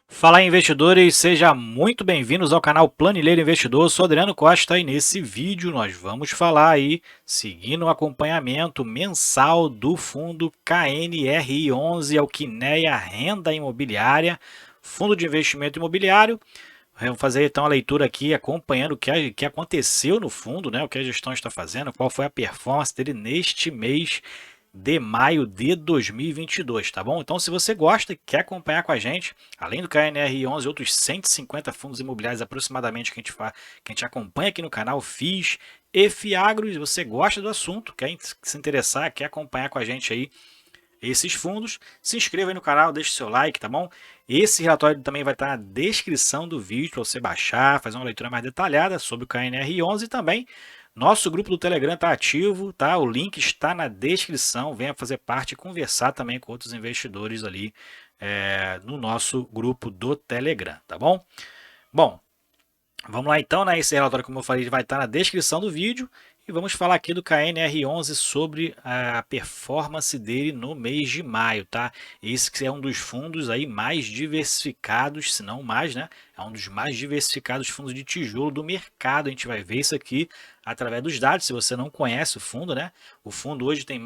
Fala aí, investidores, sejam muito bem-vindos ao canal Planilheiro Investidor. Eu sou Adriano Costa e nesse vídeo nós vamos falar aí, seguindo o acompanhamento mensal do fundo KNRI11, é o Kinea Renda Imobiliária, fundo de investimento imobiliário. Vamos fazer então a leitura aqui, acompanhando o que aconteceu no fundo, né? O que a gestão está fazendo, qual foi a performance dele neste mês de maio de 2022, tá bom? Então, se você gosta e quer acompanhar com a gente, além do KNR11 e outros 150 fundos imobiliários aproximadamente que a gente acompanha aqui no canal, FIIs e FIAGROS, você gosta do assunto, quer se interessar, quer acompanhar com a gente aí esses fundos, se inscreva aí no canal, deixe seu like, tá bom? Esse relatório também vai estar na descrição do vídeo para você baixar, fazer uma leitura mais detalhada sobre o KNR11 e também nosso grupo do Telegram está ativo, tá? O link está na descrição, venha fazer parte e conversar também com outros investidores ali no nosso grupo do Telegram, tá bom? Bom, vamos lá então, né? Esse relatório, como eu falei, vai estar na descrição do vídeo. E vamos falar aqui do KNR11 sobre a performance dele no mês de maio, tá? Esse que é um dos fundos aí mais diversificados, se não mais, né? É um dos mais diversificados fundos de tijolo do mercado. A gente vai ver isso aqui através dos dados. Se você não conhece o fundo, né? O fundo hoje tem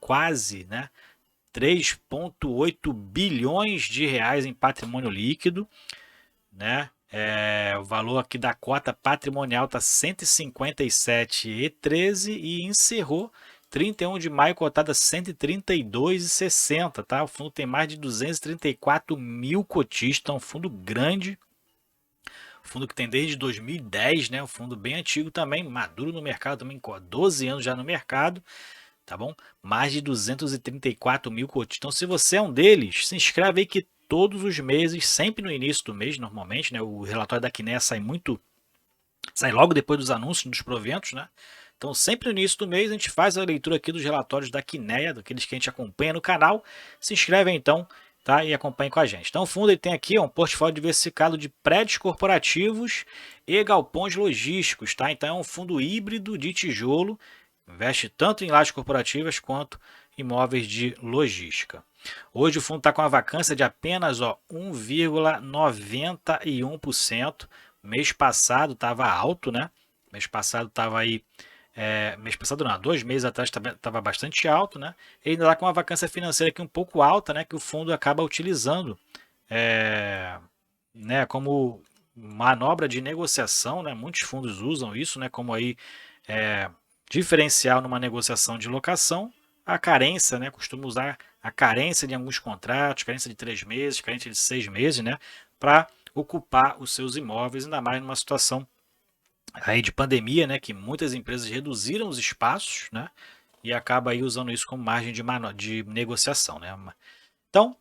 quase, né? 3,8 bilhões de reais em patrimônio líquido, né? O valor aqui da cota patrimonial está 157,13 e encerrou 31 de maio cotada 132,60, tá? O fundo tem mais de 234 mil cotistas, é um fundo grande, fundo que tem desde 2010, né? Um fundo bem antigo também, maduro no mercado também, com 12 anos já no mercado, tá bom? Mais de 234 mil cotistas. Então, se você é um deles, se inscreve aí que todos os meses, sempre no início do mês, normalmente, né? O relatório da Kinea sai logo depois dos anúncios dos proventos, né? Então, sempre no início do mês, a gente faz a leitura aqui dos relatórios da Kinea, daqueles que a gente acompanha no canal. Se inscreve então, tá? E acompanhe com a gente. Então, o fundo ele tem aqui um portfólio diversificado de prédios corporativos e galpões logísticos, tá? Então, é um fundo híbrido de tijolo, investe tanto em lajes corporativas quanto imóveis de logística. Hoje o fundo está com uma vacância de apenas 1,91%. Mês passado estava alto, né? Mês passado estava aí. Mês passado não, 2 meses atrás estava bastante alto, né? E ainda está com uma vacância financeira aqui um pouco alta, né? Que o fundo acaba utilizando né, como manobra de negociação, né? Muitos fundos usam isso, né? Como aí diferencial numa negociação de locação, a carência, né? Costuma usar a carência de alguns contratos, carência de 3 meses, carência de 6 meses, né? Para ocupar os seus imóveis, ainda mais numa situação aí de pandemia, né? Que muitas empresas reduziram os espaços, né? E acaba aí usando isso como margem de negociação, né? Então,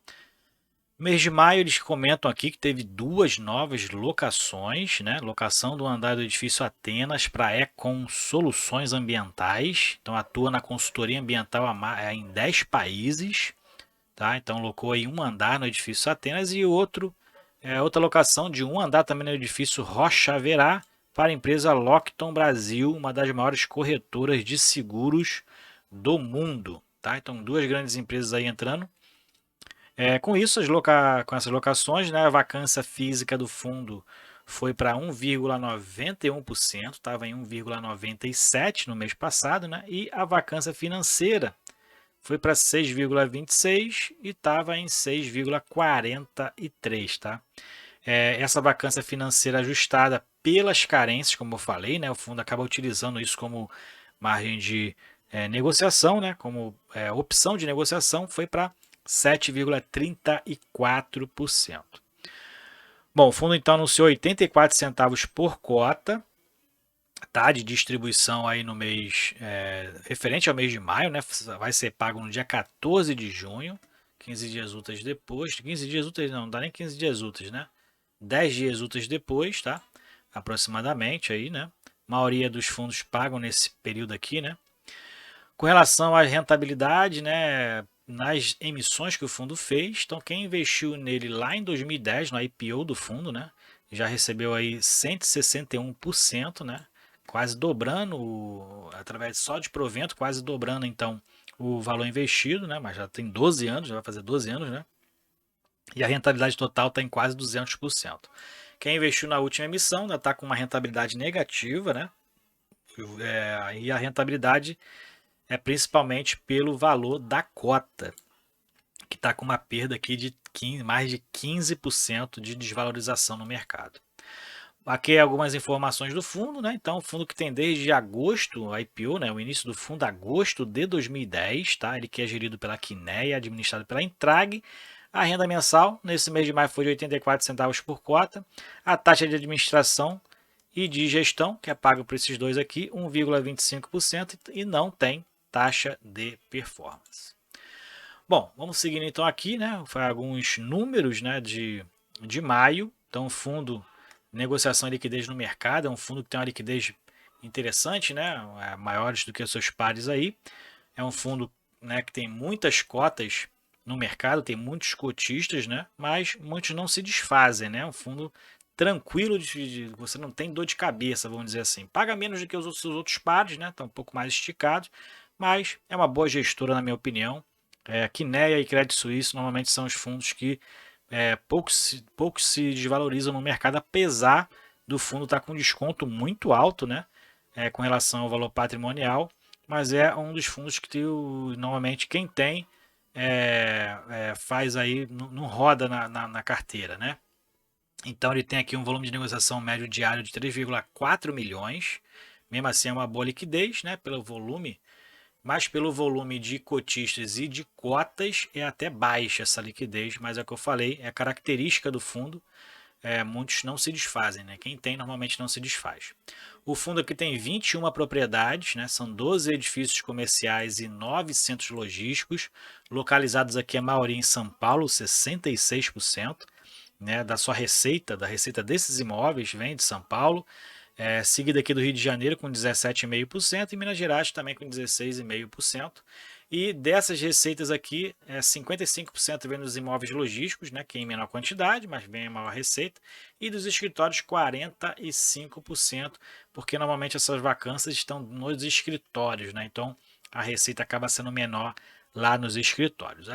mês de maio eles comentam aqui que teve 2 novas locações, né? Locação do andar do edifício Atenas para Econ Soluções Ambientais. Então atua na consultoria ambiental em 10 países, tá? Então locou aí um andar no edifício Atenas e outra locação de um andar também no edifício Rocha Verá para a empresa Lockton Brasil, uma das maiores corretoras de seguros do mundo, tá? Então 2 grandes empresas aí entrando. Com isso, com essas locações, né, a vacância física do fundo foi para 1,91%, estava em 1,97% no mês passado, né, e a vacância financeira foi para 6,26% e estava em 6,43%. Tá? Essa vacância financeira ajustada pelas carências, como eu falei, né, o fundo acaba utilizando isso como margem de negociação, né, como opção de negociação, foi para 7,34%. Bom, o fundo então anunciou 84 centavos por cota, tá, de distribuição aí no mês, referente ao mês de maio, né, vai ser pago no dia 14 de junho, 15 dias úteis depois, 15 dias úteis não dá nem 15 dias úteis, né, 10 dias úteis depois, tá, aproximadamente aí, né, a maioria dos fundos pagam nesse período aqui, né. Com relação à rentabilidade, né, nas emissões que o fundo fez, então quem investiu nele lá em 2010, no IPO do fundo, né, já recebeu aí 161%, né, quase dobrando, através só de provento, quase dobrando então o valor investido, né, mas já tem 12 anos, já vai fazer 12 anos, né. e a rentabilidade total está em quase 200%. Quem investiu na última emissão ainda está com uma rentabilidade negativa, né? E a rentabilidade é principalmente pelo valor da cota, que está com uma perda aqui de mais de 15% de desvalorização no mercado. Aqui algumas informações do fundo, né? Então, o fundo que tem desde agosto, a IPO, né? O início do fundo, agosto de 2010, tá? Ele que é gerido pela Quineia, administrado pela Intrag. A renda mensal, nesse mês de maio, foi de 84 centavos por cota. A taxa de administração e de gestão, que é paga por esses dois aqui, 1,25% e não tem taxa de performance. Bom, vamos seguindo então aqui, né? Foi alguns números, né, de maio. Então, o fundo negociação e liquidez no mercado é um fundo que tem uma liquidez interessante, né? Maiores do que os seus pares aí. É um fundo, né, que tem muitas cotas no mercado, tem muitos cotistas, né? Mas muitos não se desfazem, né? É um fundo tranquilo, você não tem dor de cabeça, vamos dizer assim. Paga menos do que os seus outros pares, né? Está um pouco mais esticado, mas é uma boa gestora, na minha opinião. Quineia e Credit Suisse normalmente são os fundos que pouco se desvalorizam no mercado, apesar do fundo estar com desconto muito alto, né? Com relação ao valor patrimonial, mas é um dos fundos que normalmente quem tem faz aí, não roda na carteira, né? Então ele tem aqui um volume de negociação médio diário de 3,4 milhões, mesmo assim é uma boa liquidez, né? Pelo volume, mas pelo volume de cotistas e de cotas é até baixa essa liquidez, mas é o que eu falei, é a característica do fundo, muitos não se desfazem, né? Quem tem normalmente não se desfaz. O fundo aqui tem 21 propriedades, né? São 12 edifícios comerciais e 9 centros logísticos, localizados aqui a maioria em São Paulo, 66%, né, da receita desses imóveis vem de São Paulo, seguida aqui do Rio de Janeiro com 17,5% e Minas Gerais também com 16,5%. E dessas receitas aqui, 55% vem dos imóveis logísticos, né, que é em menor quantidade, mas vem a maior receita, e dos escritórios 45%, porque normalmente essas vacâncias estão nos escritórios, né, então a receita acaba sendo menor lá nos escritórios.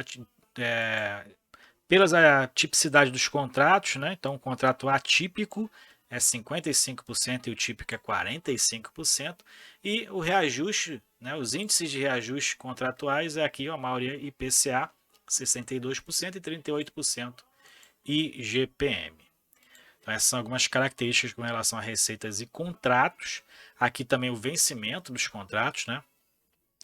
Pela tipicidade dos contratos, né? Então, o contrato atípico é 55% e o típico é 45%. E o reajuste, né? Os índices de reajuste contratuais é aqui a maioria IPCA, 62% e 38% IGPM. Então, essas são algumas características com relação a receitas e contratos. Aqui também o vencimento dos contratos, né?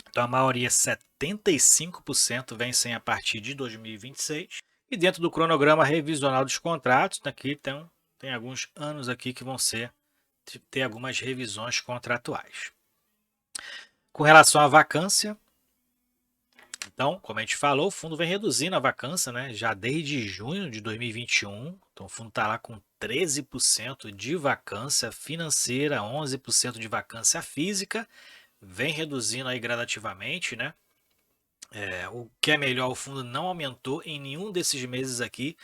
Então, a maioria, 75%, vencem a partir de 2026. E dentro do cronograma revisional dos contratos, aqui tem alguns anos aqui que vão ter algumas revisões contratuais. Com relação à vacância, então, como a gente falou, o fundo vem reduzindo a vacância, né? Já desde junho de 2021. Então, o fundo está lá com 13% de vacância financeira, 11% de vacância física, vem reduzindo aí gradativamente, né? O que é melhor, o fundo não aumentou em nenhum desses meses aqui,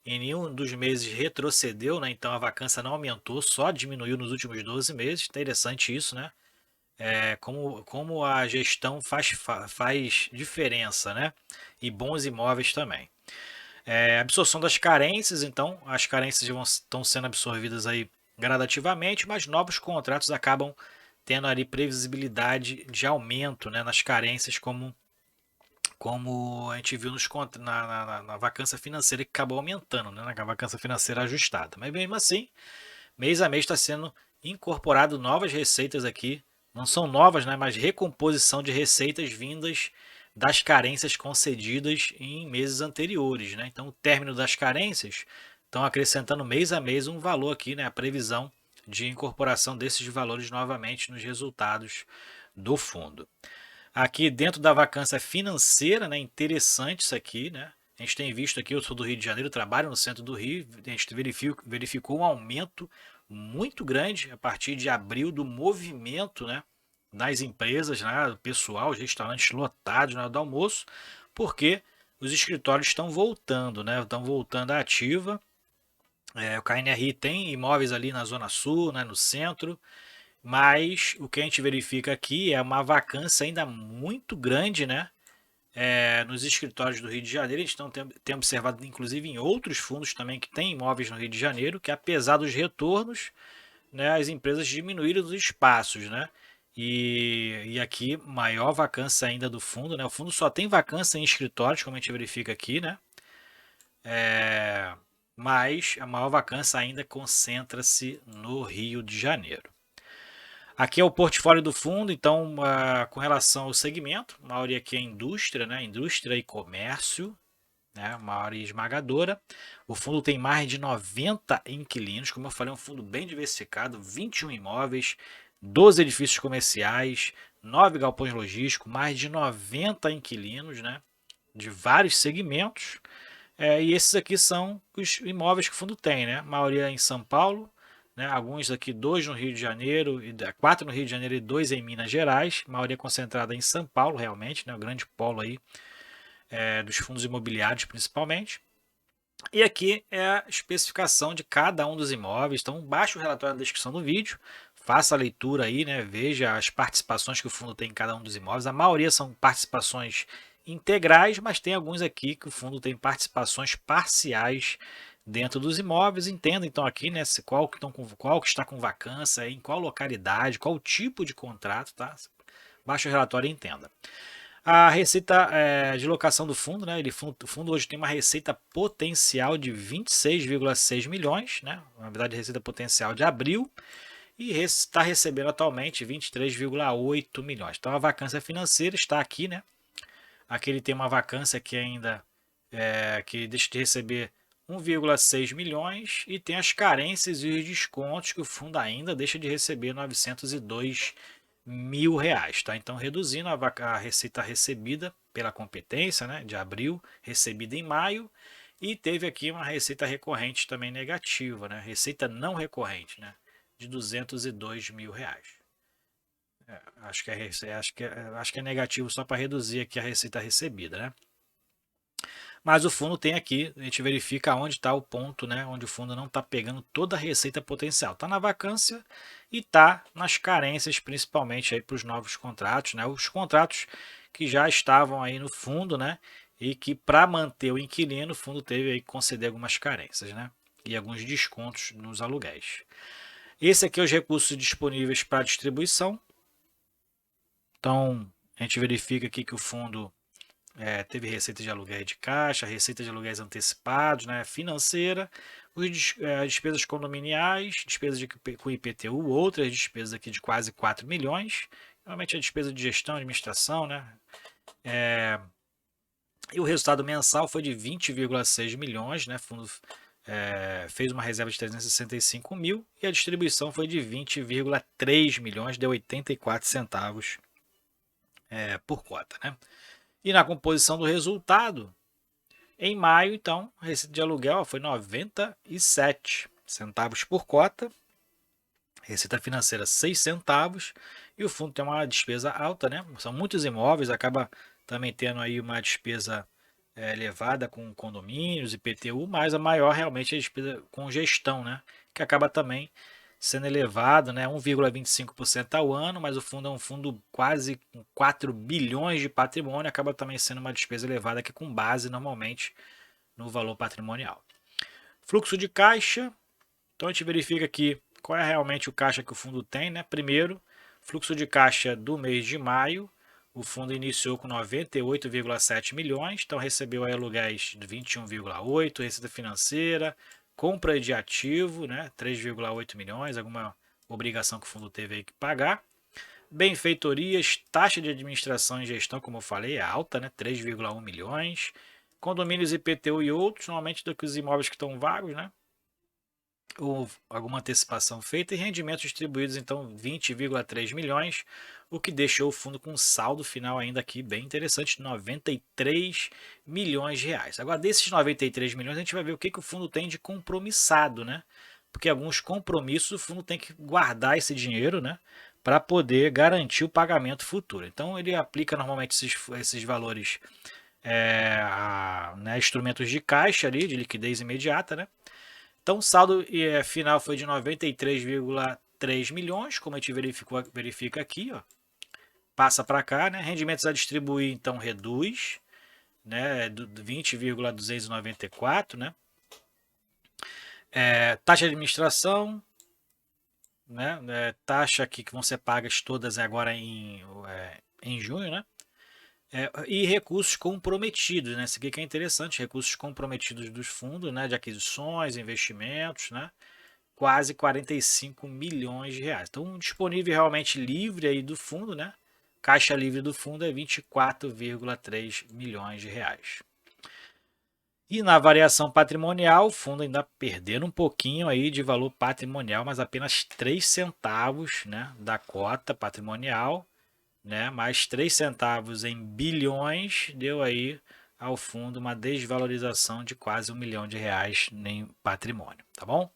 em nenhum dos meses retrocedeu, né? Então a vacância não aumentou, só diminuiu nos últimos 12 meses. Interessante isso, né? Como a gestão faz diferença, né? E bons imóveis também. Absorção das carências, então as carências estão sendo absorvidas aí gradativamente, mas novos contratos acabam tendo ali previsibilidade de aumento, né, nas carências, como a gente viu na vacância financeira, que acabou aumentando, né, na vacância financeira ajustada. Mas mesmo assim, mês a mês está sendo incorporado novas receitas aqui, não são novas, né, mas recomposição de receitas vindas das carências concedidas em meses anteriores, né? Então, o término das carências estão acrescentando mês a mês um valor aqui, né, a previsão de incorporação desses valores novamente nos resultados do fundo. Aqui dentro da vacância financeira, né, interessante isso aqui, né? A gente tem visto aqui, eu sou do Rio de Janeiro, trabalho no centro do Rio, a gente verificou um aumento muito grande a partir de abril do movimento, né, nas empresas, né, do pessoal, os restaurantes lotados na hora do almoço, porque os escritórios estão voltando, né, estão voltando à ativa. O KNRI tem imóveis ali na Zona Sul, né, no centro, mas o que a gente verifica aqui é uma vacância ainda muito grande, né? nos escritórios do Rio de Janeiro. A gente tem observado, inclusive, em outros fundos também que têm imóveis no Rio de Janeiro, que apesar dos retornos, né, as empresas diminuíram os espaços, né? E aqui, maior vacância ainda do fundo, né? O fundo só tem vacância em escritórios, como a gente verifica aqui, né? Mas a maior vacância ainda concentra-se no Rio de Janeiro. Aqui é o portfólio do fundo, então, com relação ao segmento, a maioria aqui é indústria, né? Indústria e comércio, né? A maioria esmagadora. O fundo tem mais de 90 inquilinos, como eu falei, é um fundo bem diversificado, 21 imóveis, 12 edifícios comerciais, 9 galpões logísticos, mais de 90 inquilinos, né? De vários segmentos. E esses aqui são os imóveis que o fundo tem, né? A maioria em São Paulo, né? Alguns aqui, 2 no Rio de Janeiro, 4 no Rio de Janeiro e 2 em Minas Gerais. A maioria concentrada em São Paulo, realmente, né? O grande polo aí dos fundos imobiliários, principalmente. E aqui é a especificação de cada um dos imóveis. Então, baixe o relatório na descrição do vídeo, faça a leitura aí, né? Veja as participações que o fundo tem em cada um dos imóveis. A maioria são participações integrais, mas tem alguns aqui que o fundo tem participações parciais dentro dos imóveis. Entenda então aqui, né, qual que está com vacância, em qual localidade, qual tipo de contrato, tá? Baixe o relatório e entenda. A receita de locação do fundo, né? O fundo hoje tem uma receita potencial de 26,6 milhões, né? Na verdade, receita potencial de abril, e está recebendo atualmente 23,8 milhões. Então a vacância financeira está aqui, né? Aqui ele tem uma vacância que ainda que deixa de receber 1,6 milhões e tem as carências e os descontos que o fundo ainda deixa de receber 902 mil reais, tá? Então reduzindo a receita recebida pela competência, né, de abril, recebida em maio, e teve aqui uma receita recorrente também negativa, né, receita não recorrente, né, de 202 mil reais. Acho que é negativo só para reduzir aqui a receita recebida, né? Mas o fundo tem aqui, a gente verifica onde está o ponto, né, onde o fundo não está pegando toda a receita potencial. Está na vacância e está nas carências, principalmente para os novos contratos, né, os contratos que já estavam aí no fundo, né, e que para manter o inquilino, o fundo teve aí que conceder algumas carências, né, e alguns descontos nos aluguéis. Esse aqui é os recursos disponíveis para distribuição. Então, a gente verifica aqui que o fundo teve receita de aluguéis de caixa, receita de aluguéis antecipados, né, financeira, despesas condominiais, despesas com IPTU, outras despesas aqui de quase 4 milhões, realmente a despesa de gestão, administração, né, e o resultado mensal foi de 20,6 milhões, né, fundo fez uma reserva de 365 mil e a distribuição foi de 20,3 milhões, deu 84 centavos por cota, né. E na composição do resultado, em maio, então, a receita de aluguel foi 97 centavos por cota, receita financeira 6 centavos, e o fundo tem uma despesa alta, né? São muitos imóveis, acaba também tendo aí uma despesa elevada com condomínios, IPTU, mas a maior realmente é a despesa com gestão, né? Que acaba também sendo elevado, né, 1,25% ao ano, mas o fundo é um fundo quase com 4 bilhões de patrimônio, acaba também sendo uma despesa elevada aqui com base normalmente no valor patrimonial. Fluxo de caixa, então a gente verifica aqui qual é realmente o caixa que o fundo tem, né? Primeiro, fluxo de caixa do mês de maio, o fundo iniciou com 98,7 milhões, então recebeu aí aluguéis de 21,8, receita financeira, compra de ativo, né, 3,8 milhões, alguma obrigação que o fundo teve aí que pagar. Benfeitorias, taxa de administração e gestão, como eu falei, é alta, né, 3,1 milhões. Condomínios IPTU e outros, normalmente dos imóveis que estão vagos, né, ou alguma antecipação feita, e rendimentos distribuídos, então 20,3 milhões, o que deixou o fundo com um saldo final ainda aqui bem interessante, 93 milhões de reais. Agora, desses 93 milhões, a gente vai ver o que o fundo tem de compromissado, né? Porque alguns compromissos o fundo tem que guardar esse dinheiro, né, para poder garantir o pagamento futuro. Então, ele aplica normalmente esses valores né, instrumentos de caixa ali, de liquidez imediata, né? Então, o saldo final foi de 93,3 milhões, como a gente verifica aqui, ó. Passa para cá, né? Rendimentos a distribuir, então reduz. né, 20,294, né? Taxa de administração, né? Taxa aqui que vão ser pagas todas agora em junho, né? E recursos comprometidos, né? Isso aqui que é interessante, recursos comprometidos dos fundos, né? De aquisições, investimentos, né? Quase 45 milhões de reais. Então, disponível realmente livre aí do fundo, né? Caixa livre do fundo é 24,3 milhões de reais. E na variação patrimonial, o fundo ainda perdendo um pouquinho aí de valor patrimonial, mas apenas 3 centavos, né, da cota patrimonial, né, mais 3 centavos em bilhões, deu aí ao fundo uma desvalorização de quase R$ 1 milhão em patrimônio, tá bom?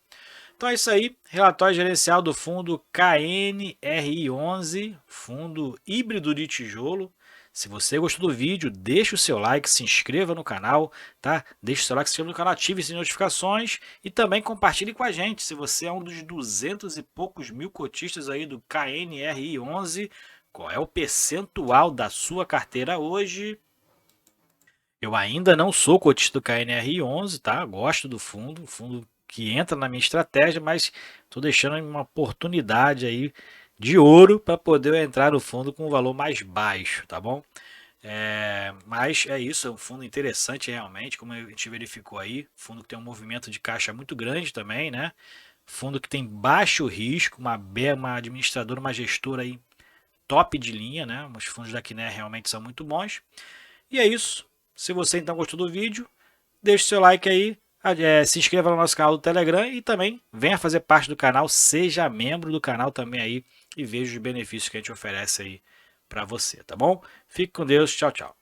Então é isso aí, relatório gerencial do fundo KNRI11, fundo híbrido de tijolo. Se você gostou do vídeo, deixa o seu like, se inscreva no canal, tá? Deixa o seu like, se inscreva no canal, ative as notificações e também compartilhe com a gente. Se você é um dos 200 e poucos mil cotistas aí do KNRI11, qual é o percentual da sua carteira hoje? Eu ainda não sou cotista do KNRI11, tá? Gosto do fundo, fundo que entra na minha estratégia, mas estou deixando uma oportunidade aí de ouro para poder entrar no fundo com um valor mais baixo, tá bom? Mas é isso, é um fundo interessante realmente, como a gente verificou aí, fundo que tem um movimento de caixa muito grande também, né? Fundo que tem baixo risco, uma administradora, uma gestora aí top de linha, né? Os fundos da Kinea realmente são muito bons. E é isso. Se você então gostou do vídeo, deixe seu like aí, se inscreva no nosso canal do Telegram e também venha fazer parte do canal, seja membro do canal também aí e veja os benefícios que a gente oferece aí para você, tá bom? Fique com Deus, tchau, tchau.